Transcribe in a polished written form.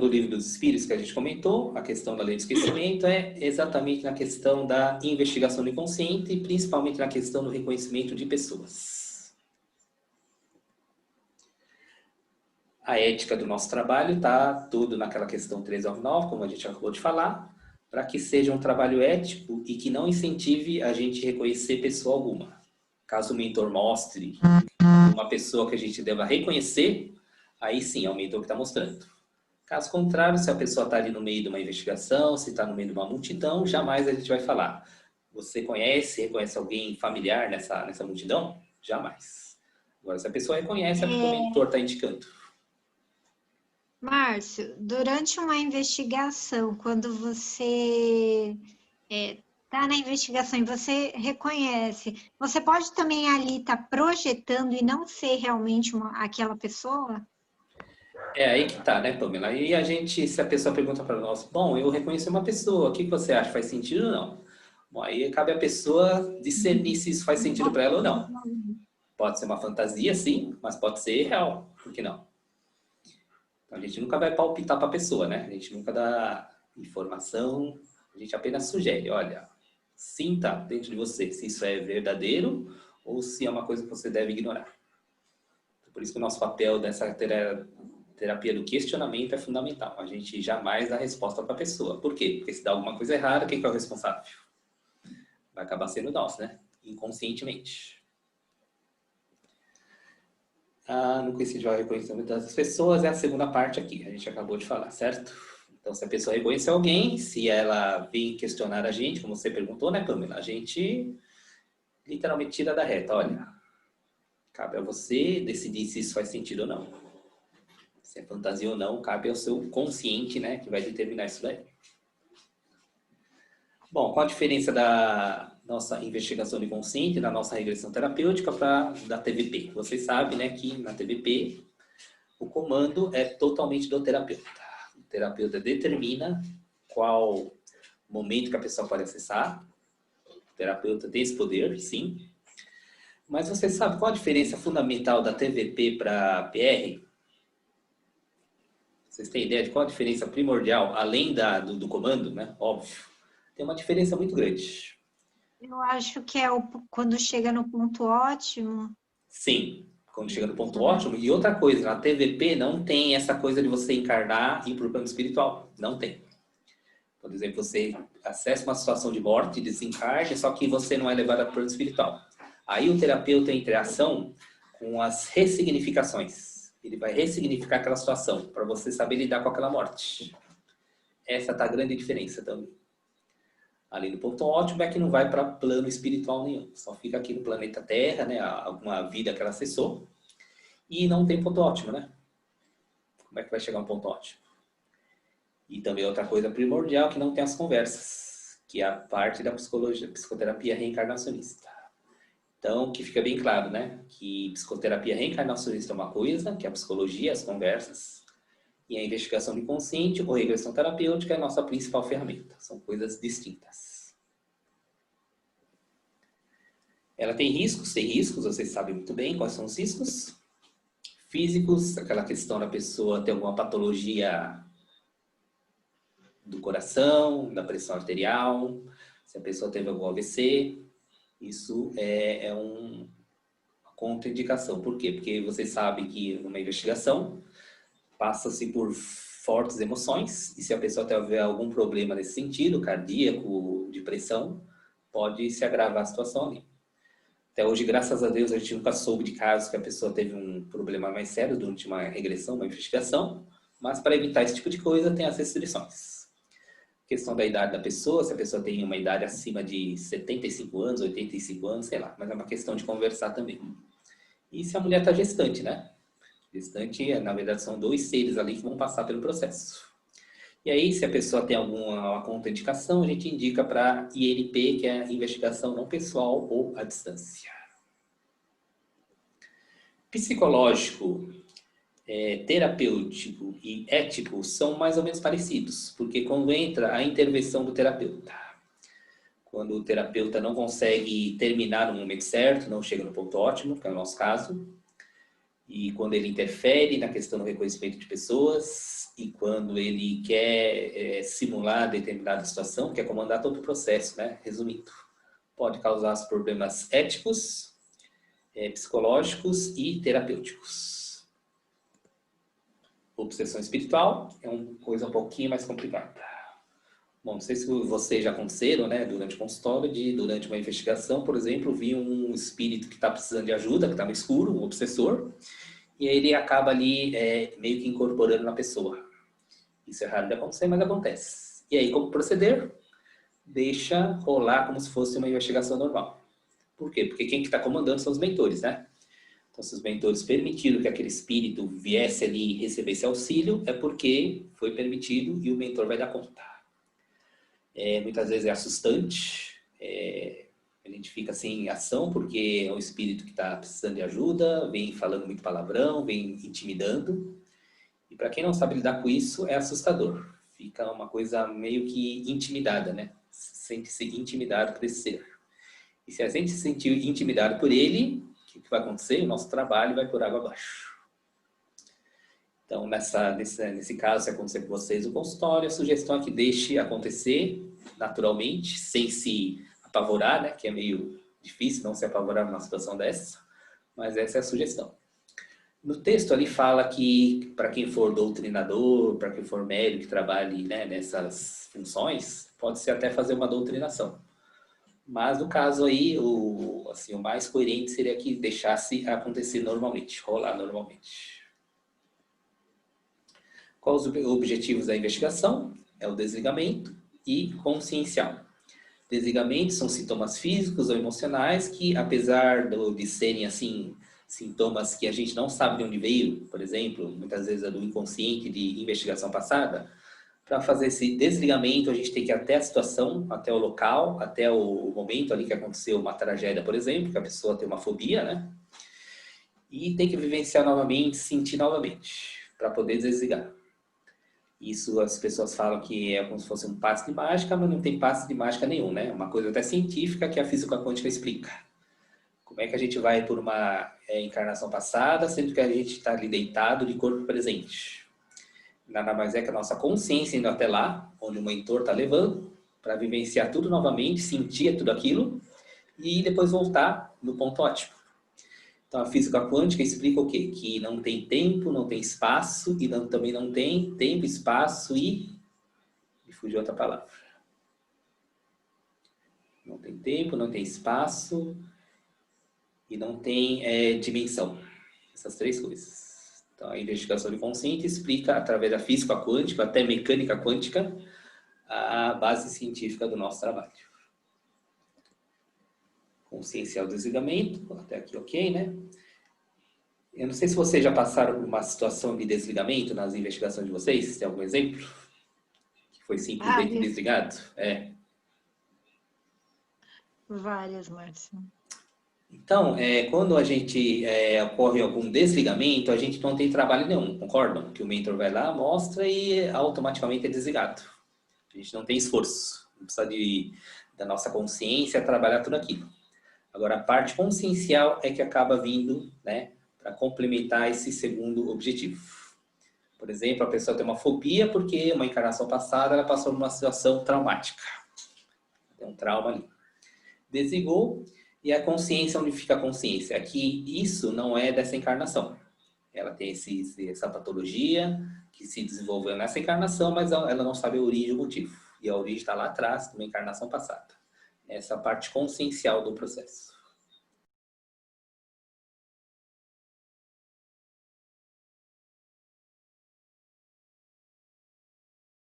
do Livro dos Espíritos que a gente comentou, a questão da lei do esquecimento é exatamente na questão da investigação do inconsciente e principalmente na questão do reconhecimento de pessoas. A ética do nosso trabalho está tudo naquela questão 399, como a gente acabou de falar, para que seja um trabalho ético e que não incentive a gente a reconhecer pessoa alguma. Caso o mentor mostre uma pessoa que a gente deva reconhecer, aí sim é o mentor que está mostrando. Caso contrário, se a pessoa está ali no meio de uma investigação, se está no meio de uma multidão, jamais a gente vai falar. Você reconhece alguém familiar nessa multidão? Jamais. Agora, se a pessoa reconhece, é porque o mentor está indicando. Márcio, durante uma investigação, quando você está na investigação e você reconhece, você pode também ali estar projetando e não ser realmente aquela pessoa? É aí que tá, né, Pamela? E a gente, se a pessoa pergunta para nós, bom, eu reconheci uma pessoa, o que você acha? Faz sentido ou não? Bom, aí cabe a pessoa discernir se isso faz sentido para ela ou não. Pode ser uma fantasia, sim, mas pode ser real, por que não? Então, a gente nunca vai palpitar para a pessoa, né? A gente nunca dá informação, a gente apenas sugere, olha, sinta dentro de você se isso é verdadeiro ou se é uma coisa que você deve ignorar. Por isso que o nosso papel dessa terapia do questionamento é fundamental. A gente jamais dá resposta para a pessoa. Por quê? Porque se dá alguma coisa errada, quem que é o responsável? Vai acabar sendo nós, né? Inconscientemente. No coincidir ao reconhecimento das pessoas é a segunda parte aqui, a gente acabou de falar, certo? Então, se a pessoa reconhecer alguém, se ela vir questionar a gente, como você perguntou, né, Pamela? A gente literalmente tira da reta. Olha, cabe a você decidir se isso faz sentido ou não. Se é fantasia ou não, cabe ao seu consciente, né, que vai determinar isso daí. Bom, qual a diferença da nossa investigação de consciente, da nossa regressão terapêutica para da TVP? Vocês sabem, né, que na TVP o comando é totalmente do terapeuta. O terapeuta determina qual momento que a pessoa pode acessar. O terapeuta tem esse poder, sim. Mas você sabe qual a diferença fundamental da TVP para PR? Vocês têm ideia de qual a diferença primordial, além do comando, né? Óbvio. Tem uma diferença muito grande. Eu acho que é quando chega no ponto ótimo. Sim, quando chega no ponto ótimo. E outra coisa, na TVP não tem essa coisa de você encarnar e ir para o plano espiritual. Não tem. Por exemplo, você acessa uma situação de morte, desencarne, só que você não é levado para o plano espiritual. Aí o terapeuta entra em ação com as ressignificações. Ele vai ressignificar aquela situação para você saber lidar com aquela morte. Essa tá a grande diferença também. Ali no ponto ótimo é que não vai para plano espiritual nenhum. Só fica aqui no planeta Terra, né? Alguma vida que ela acessou. E não tem ponto ótimo, né? Como é que vai chegar a um ponto ótimo? E também outra coisa primordial que não tem as conversas, que é a parte da psicoterapia reencarnacionista. Então, que fica bem claro, né? Que psicoterapia reencarnacionista é uma coisa, que é a psicologia, as conversas, e a investigação do inconsciente ou regressão terapêutica é a nossa principal ferramenta. São coisas distintas. Ela tem riscos, vocês sabem muito bem quais são os riscos. Físicos, aquela questão da pessoa ter alguma patologia do coração, da pressão arterial, se a pessoa teve algum AVC, isso é uma contraindicação. Por quê? Porque você sabe que numa investigação passa-se por fortes emoções e se a pessoa tiver algum problema nesse sentido, cardíaco, de pressão, pode se agravar a situação ali. Até hoje, graças a Deus, a gente nunca soube de casos que a pessoa teve um problema mais sério durante uma regressão, uma investigação, mas para evitar esse tipo de coisa tem as restrições. Questão da idade da pessoa, se a pessoa tem uma idade acima de 75 anos, 85 anos, sei lá, mas é uma questão de conversar também. E se a mulher está gestante, né? Gestante, na verdade, são dois seres ali que vão passar pelo processo. E aí, se a pessoa tem alguma contraindicação, a gente indica para INP, que é a investigação não pessoal ou à distância. Psicológico, terapêutico e ético são mais ou menos parecidos, porque quando entra a intervenção do terapeuta, quando o terapeuta não consegue terminar no momento certo, não chega no ponto ótimo, que é o nosso caso, E quando ele interfere na questão do reconhecimento de pessoas e quando ele quer simular determinada situação, quer comandar todo o processo, né? Resumindo, pode causar problemas éticos, psicológicos e terapêuticos. Obsessão espiritual é uma coisa um pouquinho mais complicada. Bom, não sei se vocês já aconteceram, né, durante o consultório, durante uma investigação, por exemplo, vi um espírito que está precisando de ajuda, que está no escuro, um obsessor, e aí ele acaba ali meio que incorporando na pessoa. Isso é raro de acontecer, mas acontece. E aí, como proceder? Deixa rolar como se fosse uma investigação normal. Por quê? Porque quem que está comandando são os mentores, né? Então, se os mentores permitiram que aquele espírito viesse ali e recebesse auxílio, é porque foi permitido e o mentor vai dar conta. Muitas vezes é assustante, a gente fica sem ação porque é um espírito que está precisando de ajuda, vem falando muito palavrão, vem intimidando. E para quem não sabe lidar com isso, é assustador. Fica uma coisa meio que intimidada, né? Sente-se intimidado por esse ser. E se a gente se sentir intimidado por ele, o que vai acontecer? O nosso trabalho vai por água abaixo. Então, nesse caso, se acontecer com vocês o consultório, a sugestão é que deixe acontecer naturalmente, sem se apavorar, né? Que é meio difícil não se apavorar numa situação dessa, mas essa é a sugestão. No texto ali fala que para quem for doutrinador, para quem for médico que trabalhe, né, nessas funções, pode-se até fazer uma doutrinação. Mas no caso aí, o mais coerente seria que deixasse acontecer normalmente, rolar normalmente. Quais os objetivos da investigação? É o desligamento e consciencial. Desligamento são sintomas físicos ou emocionais que, apesar de serem assim sintomas que a gente não sabe de onde veio, por exemplo, muitas vezes é do inconsciente de investigação passada, para fazer esse desligamento a gente tem que ir até a situação, até o local, até o momento ali que aconteceu uma tragédia, por exemplo, que a pessoa tem uma fobia, né? E tem que vivenciar novamente, sentir novamente, para poder desligar. Isso as pessoas falam que é como se fosse um passe de mágica, mas não tem passe de mágica nenhum, né? Uma coisa até científica que a física quântica explica. Como é que a gente vai por uma encarnação passada, sendo que a gente está ali deitado de corpo presente? Nada mais é que a nossa consciência indo até lá, onde o mentor está levando, para vivenciar tudo novamente, sentir tudo aquilo, e depois voltar no ponto ótimo. Então, a física quântica explica o quê? Que não tem tempo, não tem espaço, e também não tem tempo, espaço e... Me fugiu outra palavra. Não tem tempo, não tem espaço e não tem dimensão. Essas três coisas. Então, a investigação de consciente explica, através da física quântica, até mecânica quântica, a base científica do nosso trabalho. Consciencial desligamento, até aqui ok, né? Eu não sei se vocês já passaram por uma situação de desligamento nas investigações de vocês. Tem algum exemplo? Que foi simplesmente desligado? Várias, Márcio. Então, quando a gente ocorre algum desligamento, a gente não tem trabalho nenhum, concordam? Que o mentor vai lá, mostra e automaticamente é desligado. A gente não tem esforço. Não precisa da nossa consciência trabalhar tudo aquilo. Agora, a parte consciencial é que acaba vindo, né, para complementar esse segundo objetivo. Por exemplo, a pessoa tem uma fobia porque uma encarnação passada ela passou por uma situação traumática. Tem um trauma ali. Desligou e a consciência, onde fica a consciência? É que isso não é dessa encarnação. Ela tem essa patologia que se desenvolveu nessa encarnação, mas ela não sabe a origem e o motivo. E a origem está lá atrás, numa encarnação passada. Essa parte consciencial do processo.